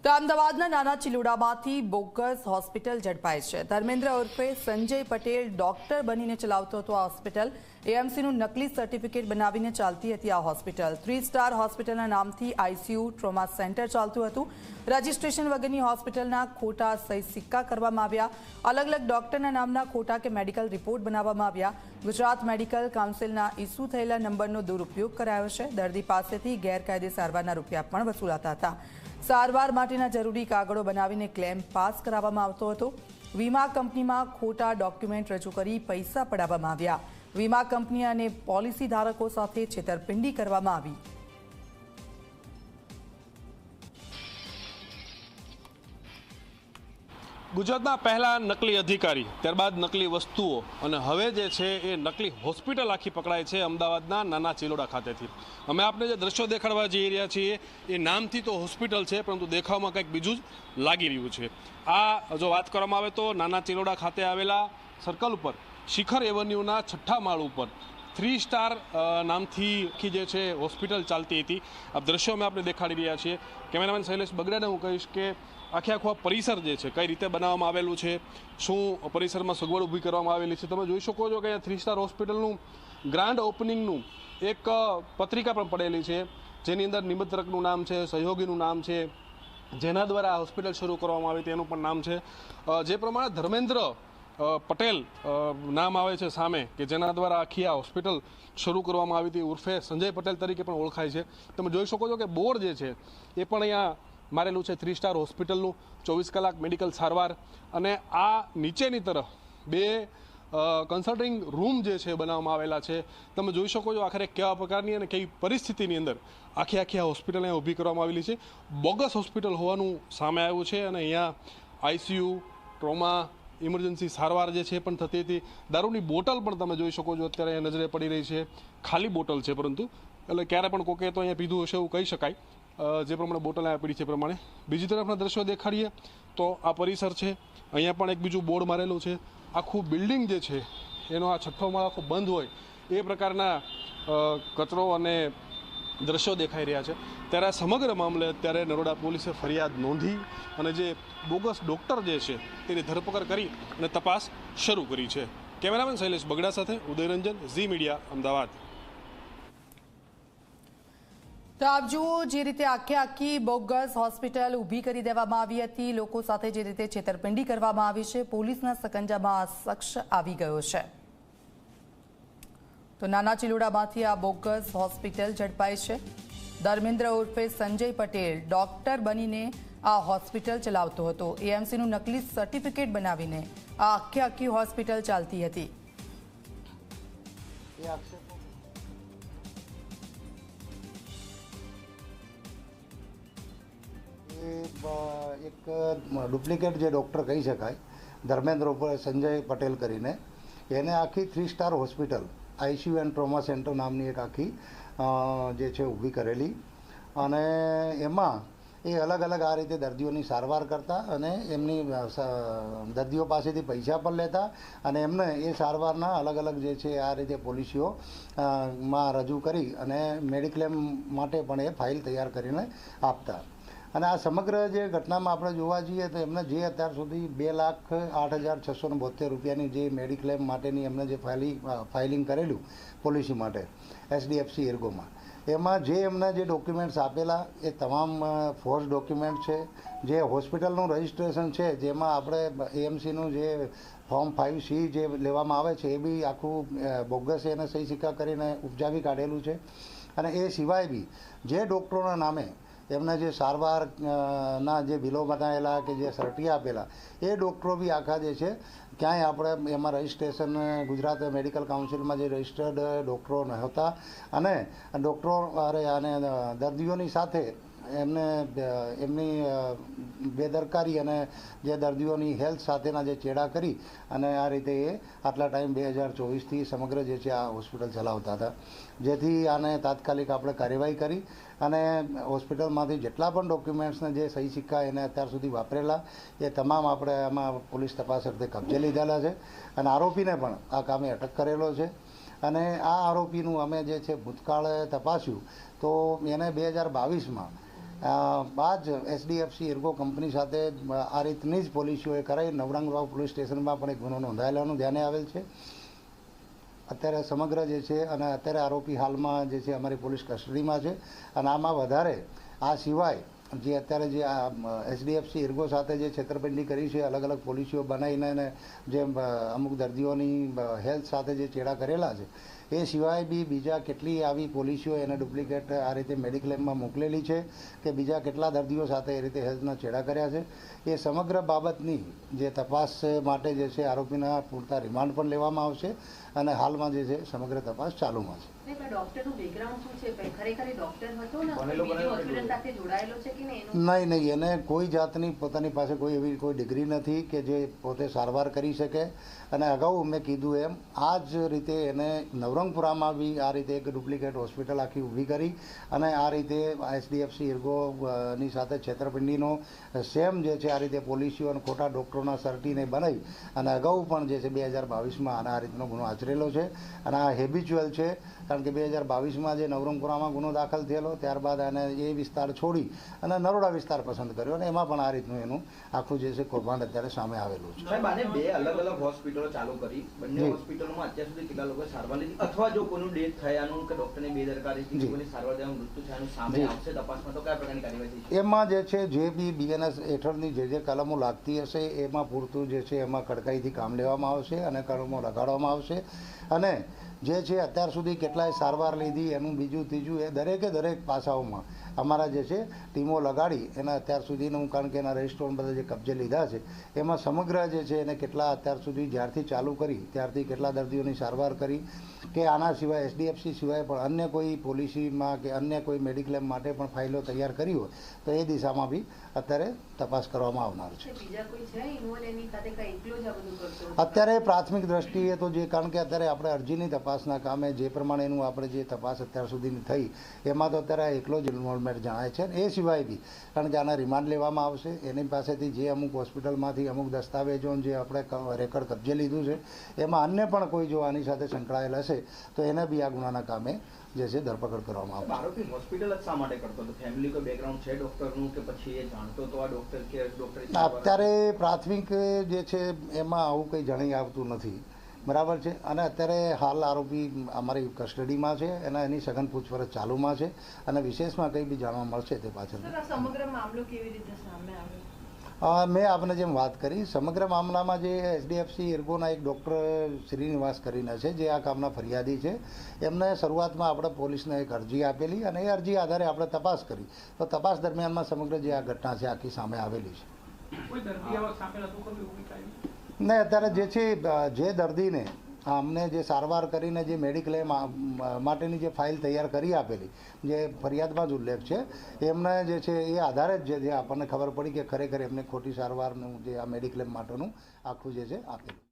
તો અમદાવાદના નાના ચિલોડામાંથી બોગસ હોસ્પિટલ ઝડપાઈ છે। ધર્મેન્દ્ર ઉર્ફે સંજય પટેલ ડોક્ટર બનીને ચલાવતો હતો આ હોસ્પિટલ। એએમસીનું નકલી સર્ટિફિકેટ બનાવીને ચાલતી હતી આ હોસ્પિટલ। 3 સ્ટાર હોસ્પિટલના નામથી આઈસીયુ ટ્રોમા સેન્ટર ચાલતું હતું। રજિસ્ટ્રેશન વગરની હોસ્પિટલના ખોટા સહી સિક્કા કરવામાં આવ્યા। અલગ અલગ ડોક્ટરના નામના ખોટા કે મેડિકલ રિપોર્ટ બનાવવામાં આવ્યા। ગુજરાત મેડિકલ કાઉન્સિલના ઇસ્યુ થયેલા નંબરનો દુરુપયોગ કરાયો છે। દર્દી પાસેથી ગેરકાયદે સારવારના રૂપિયા પણ વસૂલાતા હતા। સારવાર માટેના જરૂરી કાગળો બનાવીને ક્લેમ પાસ કરાવવામાં આવતો હતો। વીમા કંપનીમાં ખોટા ડોક્યુમેન્ટ રજૂ કરી પૈસા પડાવવામાં આવ્યા। વીમા કંપની અને પોલિસી ધારકો સાથે છેતરપિંડી કરવામાં આવી। ગુજરાતના પહેલા નકલી અધિકારી, ત્યારબાદ નકલી વસ્તુઓ અને હવે જે છે એ નકલી હોસ્પિટલ આખી પકડાય છે અમદાવાદના નાના ચિલોડા ખાતેથી। અમે આપને જે દ્રશ્યો દેખાડવા જઈ રહ્યા છીએ એ નામથી તો હોસ્પિટલ છે, પરંતુ દેખાવમાં કંઈક બીજું જ લાગી રહ્યું છે। આ જો વાત કરવામાં આવે તો નાના ચિલોડા ખાતે આવેલા સર્કલ ઉપર શિખર એવન્યુના 6થા માળ ઉપર 3 સ્ટાર નામથી આખી જે છે હોસ્પિટલ ચાલતી હતી। આ દ્રશ્યો અમે આપણે દેખાડી રહ્યા છીએ। કેમેરામેન શૈલેષ બગડાને હું કહીશ કે આખો પરિસર જે છે કઈ રીતે બનાવવામાં આવેલું છે, શું પરિસરમાં સગવડ ઊભી કરવામાં આવેલી છે। તમે જોઈ શકો છો કે 3 સ્ટાર હોસ્પિટલનું ગ્રાન્ડ ઓપનિંગનું એક પત્રિકા પણ પડેલી છે, જેની અંદર નિમંત્રકનું નામ છે, સહયોગીનું નામ છે, જેના દ્વારા આ હોસ્પિટલ શરૂ કરવામાં આવી તેનું પણ નામ છે। જે પ્રમાણે ધર્મેન્દ્ર પટેલ નામ આવે છે સામે, કે જેના દ્વારા આખી આ હોસ્પિટલ શરૂ કરવામાં આવી હતી, ઉર્ફે સંજય પટેલ તરીકે પણ ઓળખાય છે। તમે જોઈ શકો છો કે બોર્ડ જે છે એ પણ અહીંયા મારેલું છે 3 સ્ટાર હોસ્પિટલનું, 24 કલાક મેડિકલ સારવાર। અને આ નીચેની તરફ 2 કન્સલ્ટિંગ રૂમ જે છે બનાવવામાં આવેલા છે। તમે જોઈ શકો છો આખરે કેવા પ્રકારની અને કેવી પરિસ્થિતિની અંદર આખી આ હોસ્પિટલ અહીંયા ઊભી કરવામાં આવેલી છે। બોગસ હોસ્પિટલ હોવાનું સામે આવ્યું છે અને અહીંયા આઈસીયુ, ટ્રોમા, ઇમરજન્સી સારવાર જે છે પણ થતી હતી। દારૂની બોટલ પણ તમે જોઈ શકો છો અત્યારે નજરે પડી રહી છે, ખાલી બોટલ છે, પરંતુ એટલે ક્યારે પણ કોકે તો અહીંયા પીધું હશે એવું કહી શકાય, જે પ્રમાણે બોટલ અહીંયા પડી છે પ્રમાણે। બીજી તરફના દ્રશ્યો દેખાડીએ તો આ પરિસર છે, અહીંયા પણ એક બીજું બોર્ડ મારેલું છે। આખું બિલ્ડિંગ જે છે એનો આ 6થો માળ આખો બંધ હોય એ પ્રકારના કચરો અને દ્રશ્યો દેખાઈ રહ્યા છે। ત્યારે આ સમગ્ર મામલે અત્યારે નરોડા પોલીસે ફરિયાદ નોંધી અને જે બોગસ ડૉક્ટર જે છે તેની ધરપકડ કરી અને તપાસ શરૂ કરી છે। કેમેરામેન શૈલેષ બગડા સાથે ઉદયરંજન, ઝી મીડિયા, અમદાવાદ। તો આપ જુઓ જે રીતે આખી બોગસ હોસ્પિટલ ઊભી કરી દેવામાં આવી હતી, લોકો સાથે જે રીતે છેતરપિંડી કરવામાં આવી છે, પોલીસના સકંજામાં આ શખ્સ આવી ગયો છે। તો નાના ચિલોડામાંથી આ બોગસ હોસ્પિટલ ઝડપાઈ છે। ધર્મેન્દ્ર ઉર્ફે સંજય પટેલ ડોક્ટર બનીને આ હોસ્પિટલ ચલાવતો હતો। એએમસીનું નકલી સર્ટિફિકેટ બનાવીને આ આખી હોસ્પિટલ ચાલતી હતી। એક ડુપ્લિકેટ જે ડૉક્ટર કહી શકાય, ધર્મેન્દ્ર ઉપર સંજય પટેલ કરીને, એને આખી 3 star hospital ICU and trauma centre નામની એક આખી જે છે ઊભી કરેલી। અને એમાં એ અલગ અલગ આ રીતે દર્દીઓની સારવાર કરતા અને એમની દર્દીઓ પાસેથી પૈસા પણ લેતા અને એમને એ સારવારના અલગ અલગ જે છે આ રીતે પોલિસીઓ માં રજૂ કરી અને મેડિક્લેમ માટે પણ એ ફાઇલ તૈયાર કરીને આપતા। અને આ સમગ્ર જે ઘટનામાં આપણે જોવા જઈએ તો એમને જે અત્યાર સુધી 2,08,672 રૂપિયાની જે મેડિક્લેમ માટેની એમને જે ફાઇલિંગ કરેલું પોલિસી માટે એચડીએફસી એર્ગોમાં, એમાં જે એમને જે ડોક્યુમેન્ટ્સ આપેલા એ તમામ ફોર્સ ડોક્યુમેન્ટ છે। જે હોસ્પિટલનું રજિસ્ટ્રેશન છે જેમાં આપણે એએમસીનું જે ફોર્મ 5C જે લેવામાં આવે છે એ બી આખું બોગસ એને સહી સિક્કા કરીને ઉપજાવી કાઢેલું છે। અને એ સિવાય બી જે ડૉક્ટરોના નામે એમને જે સારવારના જે બિલો બનાવેલા કે જે સર્ટી આપેલા એ ડૉક્ટરો બી આખા જે છે ક્યાંય આપણે એમાં રજિસ્ટ્રેશન ગુજરાત મેડિકલ કાઉન્સિલમાં જે રજિસ્ટર્ડ ડૉક્ટરો નહોતા અને ડૉક્ટરો અને દર્દીઓની સાથે એમની બેદરકારી અને જે દર્દીઓની હેલ્થ સાથેના જે ચેડા કરી અને આ રીતે એ આટલા ટાઈમ 2024થી સમગ્ર જે છે આ હોસ્પિટલ ચલાવતા હતા। જેથી આને તાત્કાલિક આપણે કાર્યવાહી કરી અને હોસ્પિટલમાંથી જેટલા પણ ડોક્યુમેન્ટ્સને જે સહી સિક્કા એને અત્યાર સુધી વાપરેલા એ તમામ આપણે આમાં પોલીસ તપાસ અર્થે કબજે લીધેલા છે અને આરોપીને પણ આ કામે અટક કરેલો છે। અને આ આરોપીનું અમે જે છે ભૂતકાળે તપાસ્યું તો એને 2022માં આ જ એસડીએફસી એર્ગો કંપની સાથે આ રીતની જ પોલિસીઓએ કરાઈ નવરંગવાવ પોલીસ સ્ટેશનમાં પણ એક ગુનો નોંધાયેલાનું ધ્યાને આવેલ છે. અત્યારે સમગ્ર જે છે અને અત્યારે આરોપી હાલમાં જે છે અમારી પોલીસ કસ્ટડીમાં છે અને આમાં વધારે આ સિવાય જે અત્યારે જે આ એસડીએફસી એર્ગો સાથે જે છેતરપિંડી કરી છે, અલગ અલગ પોલિસીઓ બનાવીને જે અમુક દર્દીઓની હેલ્થ સાથે જે ચેડા કરેલા છે, એ સિવાય બી બીજા કેટલી આવી પોલિસીઓ એને ડુપ્લિકેટ આ રીતે મેડિક્લેમમાં મોકલેલી છે કે બીજા કેટલા દર્દીઓ સાથે એ રીતે હેલ્થના ચેડા કર્યા છે, એ સમગ્ર બાબતની જે તપાસ માટે જે છે આરોપીના પૂરતા રિમાન્ડ પણ લેવામાં આવશે અને હાલમાં જે છે સમગ્ર તપાસ ચાલુમાં છે. નહીં, એને કોઈ જાતની પોતાની પાસે કોઈ એવી કોઈ ડિગ્રી નથી કે જે પોતે સારવાર કરી શકે. અને અગાઉ મેં કીધું એમ આ જ રીતે એને નવરંગપુરામાં બી આ રીતે એક ડુપ્લિકેટ હોસ્પિટલ આખી ઊભી કરી અને આ રીતે એસડીએફસી એર્ગોની સાથે છેતરપિંડીનો સેમ જે છે આ રીતે પોલિસીઓ અને ખોટા ડૉક્ટરોના સર્ટીને બનાવી અને અગાઉ પણ જે છે 2022માં આ રીતનો ગુનો આચરેલો છે અને આ હેબિચ્યુઅલ છે. કારણ કે 2022માં જે નવરંગપુરામાં ગુનો દાખલ થયેલો ત્યારબાદ એને એ વિસ્તાર છોડી અને નરોડા વિસ્તાર પસંદ કર્યો અને એમાં પણ આ રીતનું એનું આખું જે છે કૌભાંડ અત્યારે સામે આવેલું છે. સાહેબ, આને બે અલગ અલગ હોસ્પિટલો ચાલુ કરી, બંને હોસ્પિટલોમાં અત્યાર સુધી કેટલા લોકો સારવાર લીધી અથવા જો કોઈનું ડેથ થયાનું કે ડોક્ટરની બેદરકારીથી કોઈની સારવાર દેવાનું મૃત્યુ થયાનું સામે આવશે તપાસમાં તો કયા પ્રકારની કાર્યવાહી થશે? એમાં જે છે જે બી બીએનએસ હેઠળની જે કલમો લાગતી હશે એમાં પૂરતું જે છે એમાં કડકાઈથી કામ લેવામાં આવશે અને કલમો લગાડવામાં આવશે. અને જે છે અત્યાર સુધી કેટલાય સારવાર લીધી એનું બીજું ત્રીજું એ દરેક પાસાઓમાં અમારા જે છે ટીમો લગાડી એના અત્યાર સુધીનું, કારણ કે એના રજિસ્ટોર બધા જે કબજે લીધા છે એમાં સમગ્ર જે છે એને કેટલા અત્યાર સુધી જ્યારથી ચાલુ કરી ત્યારથી કેટલા દર્દીઓની સારવાર કરી કે આના સિવાય એસડીએફસી સિવાય પણ અન્ય કોઈ પોલિસીમાં કે અન્ય કોઈ મેડિક્લેમ માટે પણ ફાઇલો તૈયાર કરી હોય તો એ દિશામાં બી અત્યારે તપાસ કરવામાં આવનાર છે. અત્યારે પ્રાથમિક દ્રષ્ટિએ તો જે, કારણ કે અત્યારે આપણે અરજીની તપાસના કામે જે પ્રમાણેનું આપણે જે તપાસ અત્યાર સુધીની થઈ એમાં તો અત્યારે એકલો જ ઇન્વોલ્વમેન્ટ જણાય છે. એ સિવાય બી કારણ કે આના રિમાન્ડ લેવામાં આવશે, એની પાસેથી જે અમુક હોસ્પિટલમાંથી અમુક દસ્તાવેજો જે આપણે રેકર્ડ કબજે લીધું છે એમાં અન્ય પણ કોઈ જો આની સાથે સંકળાયેલ હશે તો એને બી આ ગુનાના કામે જે છે ધરપકડ કરવામાં આવશે. આરોપી હોસ્પિટલ જ શા માટે કરતો હતો? ફેમિલી કોઈ બેકગ્રાઉન્ડ છે ડોક્ટરનું કે પછી એ જાણતો તો આ ડોક્ટર કે ડોક્ટર? અત્યારે પ્રાથમિક જે છે એમાં આવું કંઈ જણાઈ આવતું નથી, બરાબર છે. અને અત્યારે હાલ આરોપી અમારી કસ્ટડીમાં છે અને એની સઘન પૂછપરછ ચાલુમાં છે અને વિશેષમાં કંઈ બી જાણવા મળશે તે પાછળ. સમગ્ર મામલો કેવી રીતે સામે આવ્યો? મેં આપને જેમ વાત કરી, સમગ્ર મામલામાં જે એસડીએફસી એર્ગોના એક ડૉક્ટર શ્રીનિવાસ કરીને છે જે આ કામના ફરિયાદી છે, એમને શરૂઆતમાં આપણે પોલીસને એક અરજી આપેલી અને એ અરજી આધારે આપણે તપાસ કરી તો તપાસ દરમિયાનમાં સમગ્ર જે આ ઘટના છે આખી સામે આવેલી છે. ને અત્યારે જે છે જે દર્દીને અમને જે સારવાર કરીને જે મેડિક્લેમ માટેની જે ફાઇલ તૈયાર કરી આપેલી જે ફરિયાદમાં જ ઉલ્લેખ છે એમને જે છે એ આધારે જ જે આપણને ખબર પડી કે ખરેખર એમને ખોટી સારવારનું જે આ મેડિક્લેમ માટેનું આખું જે છે આપેલું.